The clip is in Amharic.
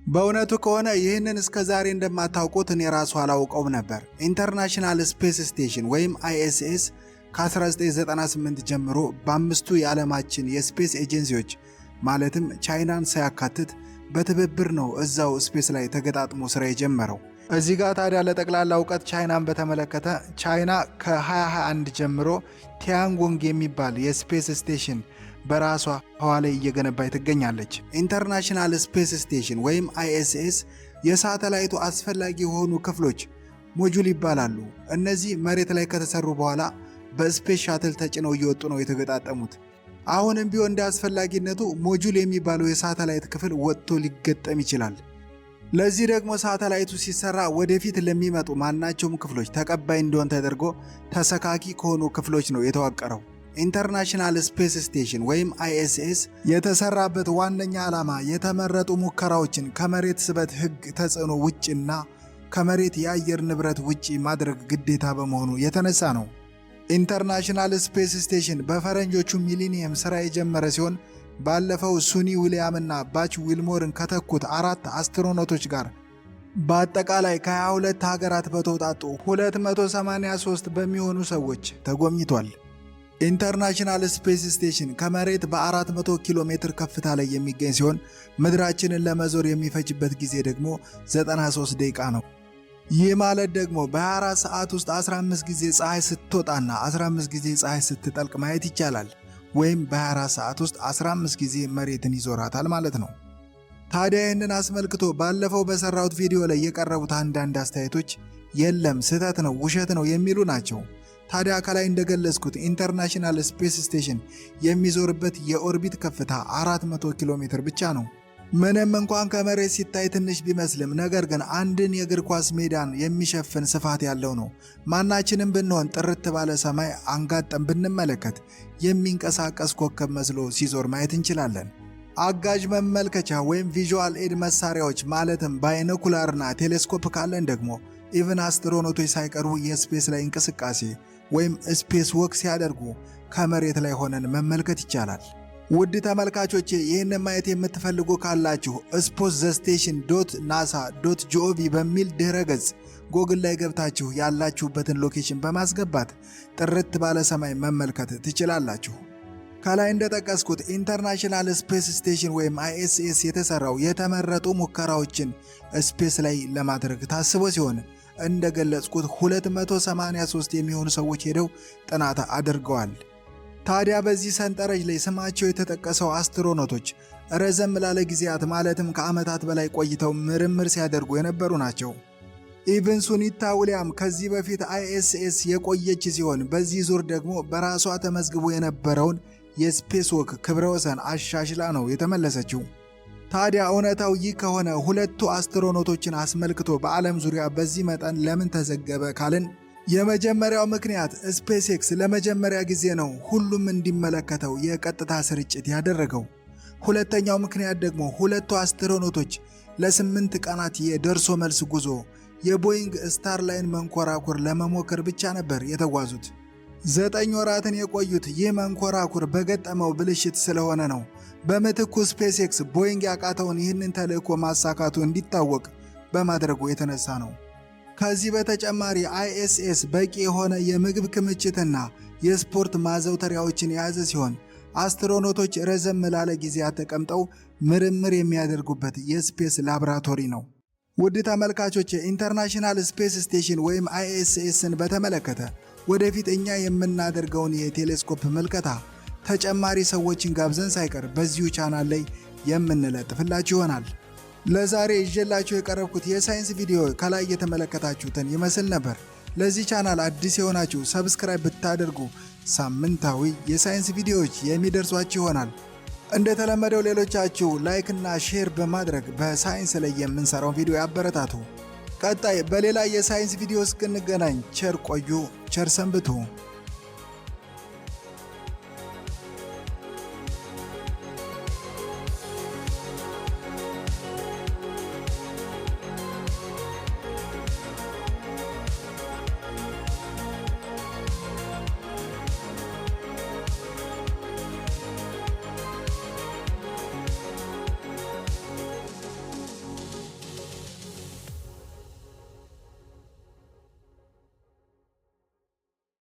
በእውነቱ ከሆነ ይህንን እስከ ዛሬ እንደማታውቁት እኔ ራሱ አላውቀውም ነበር። ኢንተርናሽናል ስፔስ ስቴሽን ወይም አይኤስኤስ ከ1998 ጀምሮ በአምስቱ የዓለማችን የስፔስ ኤጀንሲዎች ማለትም ቻይናን ሳያካትት በትብብር ነው እዛው ስፔስ ላይ ተገጣጥሞ ስራ የጀመረው። እዚህ ጋር ታዲያ ለጠቅላላ እውቀት ቻይናን በተመለከተ ቻይና ከ2021 ጀምሮ ቲያንጎንግ የሚባል የስፔስ ስቴሽን በራሷ ህዋ ላይ እየገነባች ትገኛለች። ኢንተርናሽናል ስፔስ ስቴሽን ወይም አይኤስኤስ የሳተላይቱ አስፈላጊ የሆኑ ክፍሎች ሞጁል ይባላሉ። እነዚህ መሬት ላይ ከተሰሩ በኋላ በስፔስ ሻትል ተጭነው እየወጡ ነው የተገጣጠሙት። አሁንም ቢሆን እንደ አስፈላጊነቱ ሞጁል የሚባለው የሳተላይት ክፍል ወጥቶ ሊገጠም ይችላል። ለዚህ ደግሞ ሳተላይቱ ሲሰራ ወደፊት ለሚመጡ ማናቸውም ክፍሎች ተቀባይ እንዲሆን ተደርጎ ተሰካኪ ከሆኑ ክፍሎች ነው የተዋቀረው። ኢንተርናሽናል ስፔስ ስቴሽን ወይም አይኤስኤስ የተሰራበት ዋነኛ ዓላማ የተመረጡ ሙከራዎችን ከመሬት ስበት ህግ ተጽዕኖ ውጭና ከመሬት የአየር ንብረት ውጪ ማድረግ ግዴታ በመሆኑ የተነሳ ነው። ኢንተርናሽናል ስፔስ ስቴሽን በፈረንጆቹ ሚሊኒየም ሥራ የጀመረ ሲሆን ባለፈው ሱኒ ዊሊያም እና ባች ዊልሞርን ከተኩት 4 አስትሮኖቶች ጋር በአጠቃላይ ከ22 ሀገራት በተውጣጡ 283 በሚሆኑ ሰዎች ተጎብኝቷል። ኢንተርናሽናል ስፔስ ስቴሽን ከመሬት በ400 ኪሎ ሜትር ከፍታ ላይ የሚገኝ ሲሆን ምድራችንን ለመዞር የሚፈጅበት ጊዜ ደግሞ 93 ደቂቃ ነው። ይህ ማለት ደግሞ በ24 ሰዓት ውስጥ 15 ጊዜ ፀሐይ ስትወጣና 15 ጊዜ ፀሐይ ስትጠልቅ ማየት ይቻላል። ወይም በ24 ሰዓት ውስጥ 15 ጊዜ መሬትን ይዞራታል ማለት ነው። ታዲያ ይህንን አስመልክቶ ባለፈው በሰራሁት ቪዲዮ ላይ የቀረቡት አንዳንድ አስተያየቶች የለም ስህተት ነው፣ ውሸት ነው የሚሉ ናቸው። ታዲያ ከላይ እንደገለጽኩት ኢንተርናሽናል ስፔስ ስቴሽን የሚዞርበት የኦርቢት ከፍታ 400 ኪሎ ሜትር ብቻ ነው። ምንም እንኳን ከመሬት ሲታይ ትንሽ ቢመስልም ነገር ግን አንድን የእግር ኳስ ሜዳን የሚሸፍን ስፋት ያለው ነው። ማናችንም ብንሆን ጥርት ባለ ሰማይ አንጋጠን ብንመለከት የሚንቀሳቀስ ኮከብ መስሎ ሲዞር ማየት እንችላለን። አጋዥ መመልከቻ ወይም ቪዥዋል ኤድ መሳሪያዎች ማለትም ባይኖኩላርና ቴሌስኮፕ ካለን ደግሞ ኢቭን አስትሮኖቶች ሳይቀሩ የስፔስ ላይ እንቅስቃሴ ወይም ስፔስ ወክ ሲያደርጉ ከመሬት ላይ ሆነን መመልከት ይቻላል። ውድ ተመልካቾቼ ይህንን ማየት የምትፈልጉ ካላችሁ spacethestation.nasa.gov በሚል ድህረ ገጽ ጎግል ላይ ገብታችሁ ያላችሁበትን ሎኬሽን በማስገባት ጥርት ባለ ሰማይ መመልከት ትችላላችሁ። ከላይ እንደጠቀስኩት ኢንተርናሽናል ስፔስ ስቴሽን ወይም አይኤስኤስ የተሰራው የተመረጡ ሙከራዎችን ስፔስ ላይ ለማድረግ ታስቦ ሲሆን እንደገለጽኩት 283 የሚሆኑ ሰዎች ሄደው ጥናት አድርገዋል። ታዲያ በዚህ ሰንጠረዥ ላይ ስማቸው የተጠቀሰው አስትሮኖቶች ረዘም ላለ ጊዜያት ማለትም ከዓመታት በላይ ቆይተው ምርምር ሲያደርጉ የነበሩ ናቸው። ኢቭን ሱኒታ ዊሊያም ከዚህ በፊት አይኤስኤስ የቆየች ሲሆን በዚህ ዙር ደግሞ በራሷ ተመዝግቦ የነበረውን የስፔስ ወክ ክብረ ወሰን አሻሽላ ነው የተመለሰችው። ታዲያ እውነታው ይህ ከሆነ ሁለቱ አስትሮኖቶችን አስመልክቶ በዓለም ዙሪያ በዚህ መጠን ለምን ተዘገበ ካልን የመጀመሪያው ምክንያት ስፔስ ኤክስ ለመጀመሪያ ጊዜ ነው ሁሉም እንዲመለከተው የቀጥታ ስርጭት ያደረገው። ሁለተኛው ምክንያት ደግሞ ሁለቱ አስትሮኖቶች ለ8 ቀናት የደርሶ መልስ ጉዞ የቦይንግ ስታርላይን መንኮራኩር ለመሞከር ብቻ ነበር የተጓዙት። 9 ወራትን የቆዩት ይህ መንኮራኩር በገጠመው ብልሽት ስለሆነ ነው። በምትኩ ስፔስ ኤክስ ቦይንግ ያቃተውን ይህንን ተልዕኮ ማሳካቱ እንዲታወቅ በማድረጉ የተነሳ ነው። ከዚህ በተጨማሪ አይኤስኤስ በቂ የሆነ የምግብ ክምችትና የስፖርት ማዘውተሪያዎችን የያዘ ሲሆን አስትሮኖቶች ረዘም ላለ ጊዜያት ተቀምጠው ምርምር የሚያደርጉበት የስፔስ ላቦራቶሪ ነው። ውድ ተመልካቾች ኢንተርናሽናል ስፔስ ስቴሽን ወይም አይኤስኤስን በተመለከተ ወደፊት እኛ የምናደርገውን የቴሌስኮፕ ምልከታ ተጨማሪ ሰዎችን ጋብዘን ሳይቀር በዚሁ ቻናል ላይ የምንለጥፍላችሁ ይሆናል። ለዛሬ ይዤላችሁ የቀረብኩት የሳይንስ ቪዲዮ ከላይ የተመለከታችሁትን ይመስል ነበር። ለዚህ ቻናል አዲስ የሆናችሁ ሰብስክራይብ ብታደርጉ ሳምንታዊ የሳይንስ ቪዲዮዎች የሚደርሷችሁ ይሆናል። እንደተለመደው ሌሎቻችሁ ላይክ እና ሼር በማድረግ በሳይንስ ላይ የምንሰራውን ቪዲዮ ያበረታቱ። ቀጣይ በሌላ የሳይንስ ቪዲዮ እስክንገናኝ ቸር ቆዩ፣ ቸር ሰንብቱ።